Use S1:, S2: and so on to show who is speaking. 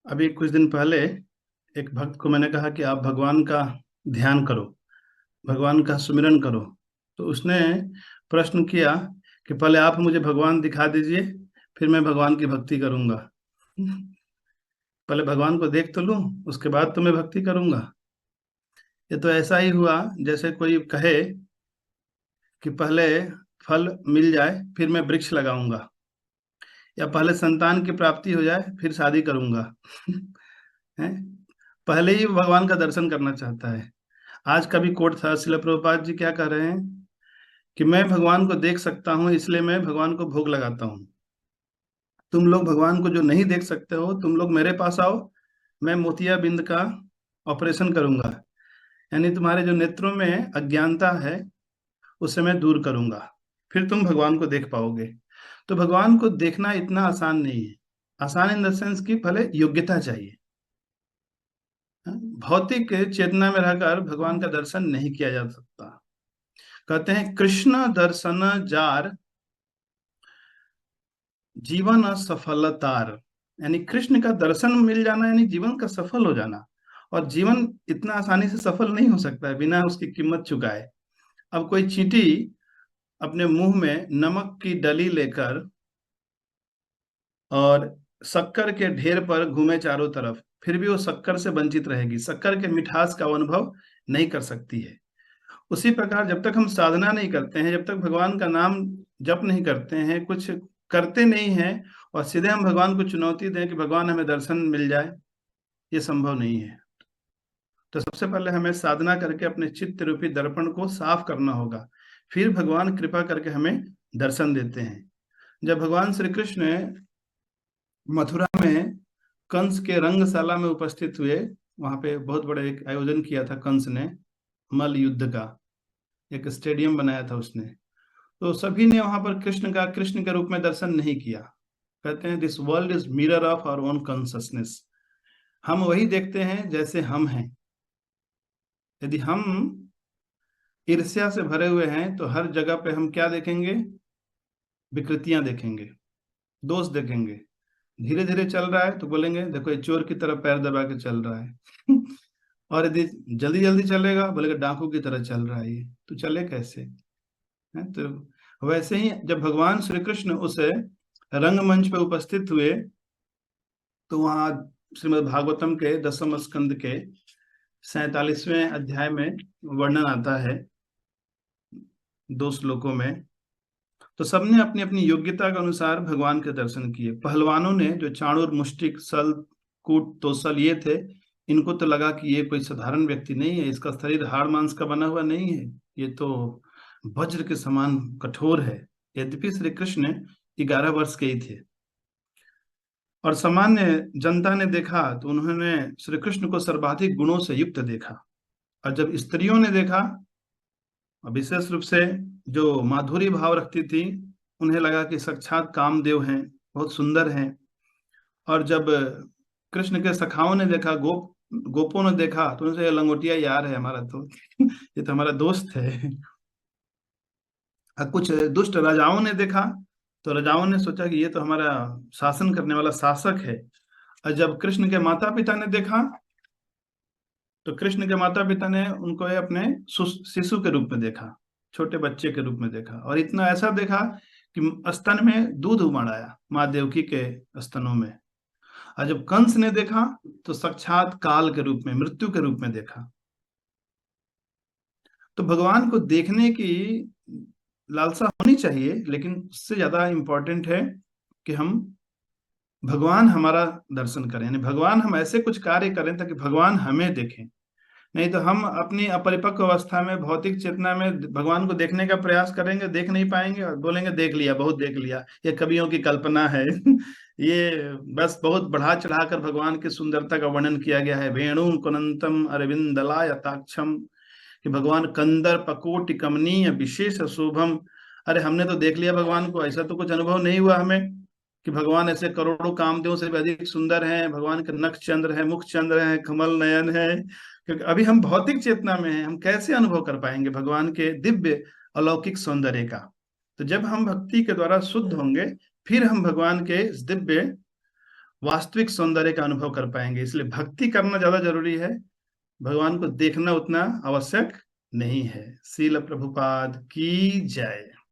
S1: अभी कुछ दिन पहले एक भक्त को मैंने कहा कि आप भगवान का ध्यान करो, भगवान का सुमिरन करो। तो उसने प्रश्न किया कि पहले आप मुझे भगवान दिखा दीजिए, फिर मैं भगवान की भक्ति करूंगा। पहले भगवान को देख तो लूं, उसके बाद तो मैं भक्ति करूंगा। ये तो ऐसा ही हुआ जैसे कोई कहे कि पहले फल मिल जाए फिर मैं वृक्ष लगाऊंगा, या पहले संतान की प्राप्ति हो जाए फिर शादी करूंगा। हैं? पहले ही भगवान का दर्शन करना चाहता है। आज का भी कोट था, शिला प्रभुपाद जी क्या कह रहे हैं कि मैं भगवान को देख सकता हूँ इसलिए मैं भगवान को भोग लगाता हूँ। तुम लोग भगवान को जो नहीं देख सकते हो, तुम लोग मेरे पास आओ, मैं मोतियाबिंद का ऑपरेशन करूंगा। यानी तुम्हारे जो नेत्रों में अज्ञानता है उसे मैं दूर करूंगा, फिर तुम भगवान को देख पाओगे। तो भगवान को देखना इतना आसान नहीं है। आसान इन द सेंस कि पहले योग्यता चाहिए। भौतिक चेतना में रहकर भगवान का दर्शन नहीं किया जा सकता। कहते हैं कृष्ण दर्शन जार जीवन सफलतार। यानी कृष्ण का दर्शन मिल जाना यानी जीवन का सफल हो जाना। और जीवन इतना आसानी से सफल नहीं हो सकता है बिना उसकी कीमत चुकाए। अब कोई चींटी अपने मुंह में नमक की डली लेकर और शक्कर के ढेर पर घूमे चारों तरफ, फिर भी वो शक्कर से वंचित रहेगी, शक्कर के मिठास का अनुभव नहीं कर सकती है। उसी प्रकार जब तक हम साधना नहीं करते हैं, जब तक भगवान का नाम जप नहीं करते हैं, कुछ करते नहीं हैं, और सीधे हम भगवान को चुनौती दें कि भगवान हमें दर्शन मिल जाए, ये संभव नहीं है। तो सबसे पहले हमें साधना करके अपने चित्त रूपी दर्पण को साफ करना होगा, फिर भगवान कृपा करके हमें दर्शन देते हैं। जब भगवान श्री कृष्ण मथुरा में कंस के रंगशाला में उपस्थित हुए, वहां पे बहुत बड़ा एक आयोजन किया था कंस ने, मल्ल युद्ध का एक स्टेडियम बनाया था उसने। तो सभी ने वहां पर कृष्ण के रूप में दर्शन नहीं किया। कहते हैं this world is mirror of our own consciousness. हम वही देखते हैं जैसे हम हैं। यदि हम ईर्ष्या से भरे हुए हैं तो हर जगह पे हम क्या देखेंगे? विकृतियां देखेंगे, दोष देखेंगे। धीरे धीरे चल रहा है तो बोलेंगे देखो ये चोर की तरह पैर दबा के चल रहा है। और यदि जल्दी जल्दी चलेगा बोलेगा डाकू की तरह चल रहा है, ये तो चले कैसे? है तो वैसे ही जब भगवान श्री कृष्ण उस रंगमंच पे उपस्थित हुए तो वहाँ श्रीमद् भागवतम के 10वें स्कंद के 47वें अध्याय में वर्णन आता है 2 श्लोकों में। तो सबने अपनी अपनी योग्यता के अनुसार भगवान के दर्शन किए। पहलवानों ने जो चाणूर मुष्टिक सल कूट तोसल ये थे, इनको तो लगा कि ये कोई साधारण व्यक्ति नहीं है, इसका शरीर हाड़ मांस का बना हुआ नहीं है, ये तो वज्र के समान कठोर है। यद्यपि श्री कृष्ण 11 वर्ष के ही थे। और सामान्य जनता ने देखा तो उन्होंने श्री कृष्ण को सर्वाधिक गुणों से युक्त देखा। और जब स्त्रियों ने देखा, विशेष रूप से जो माधुरी भाव रखती थी, उन्हें लगा कि साक्षात कामदेव हैं, बहुत सुंदर हैं। और जब कृष्ण के सखाओं ने देखा, गोपों ने देखा, तो उनसे ये लंगोटिया यार है हमारा तो ये तो हमारा दोस्त है। और कुछ दुष्ट राजाओं ने देखा तो राजाओं ने सोचा कि ये तो हमारा शासन करने वाला शासक है। और जब कृष्ण के माता पिता ने देखा तो कृष्ण के माता पिता ने उनको अपने शिशु के रूप में देखा, छोटे बच्चे के रूप में देखा। और इतना ऐसा देखा कि स्तन में दूध उमड़ आया माँ देवकी के स्तनों में। और जब कंस ने देखा तो साक्षात काल के रूप में, मृत्यु के रूप में देखा। तो भगवान को देखने की लालसा होनी चाहिए, लेकिन उससे ज्यादा इंपॉर्टेंट है कि हम भगवान हमारा दर्शन करें, यानी भगवान हम ऐसे कुछ कार्य करें ताकि भगवान हमें देखें। नहीं तो हम अपनी अपरिपक्व अवस्था में भौतिक चेतना में भगवान को देखने का प्रयास करेंगे, देख नहीं पाएंगे और बोलेंगे देख लिया, बहुत देख लिया, ये कवियों की कल्पना है। ये बस बहुत बढ़ा चढ़ाकर भगवान की सुंदरता का वर्णन किया गया है। वेणु कुनंतम अरविंदलायताक्षम, कि भगवान कंदर पकोटि कमनीय विशेष शोभम। अरे हमने तो देख लिया भगवान को, ऐसा तो कुछ अनुभव नहीं हुआ हमें कि भगवान ऐसे करोड़ों कामदेवों से भी अधिक सुंदर हैं। भगवान के नख चंद्र है, मुख चंद्र है, कमल नयन है। क्योंकि अभी हम भौतिक चेतना में हैं, हम कैसे अनुभव कर पाएंगे भगवान के दिव्य अलौकिक सौंदर्य का? तो जब हम भक्ति के द्वारा शुद्ध होंगे, फिर हम भगवान के इस दिव्य वास्तविक सौंदर्य का अनुभव कर पाएंगे। इसलिए भक्ति करना ज्यादा जरूरी है, भगवान को देखना उतना आवश्यक नहीं है। श्रील प्रभुपाद की जय।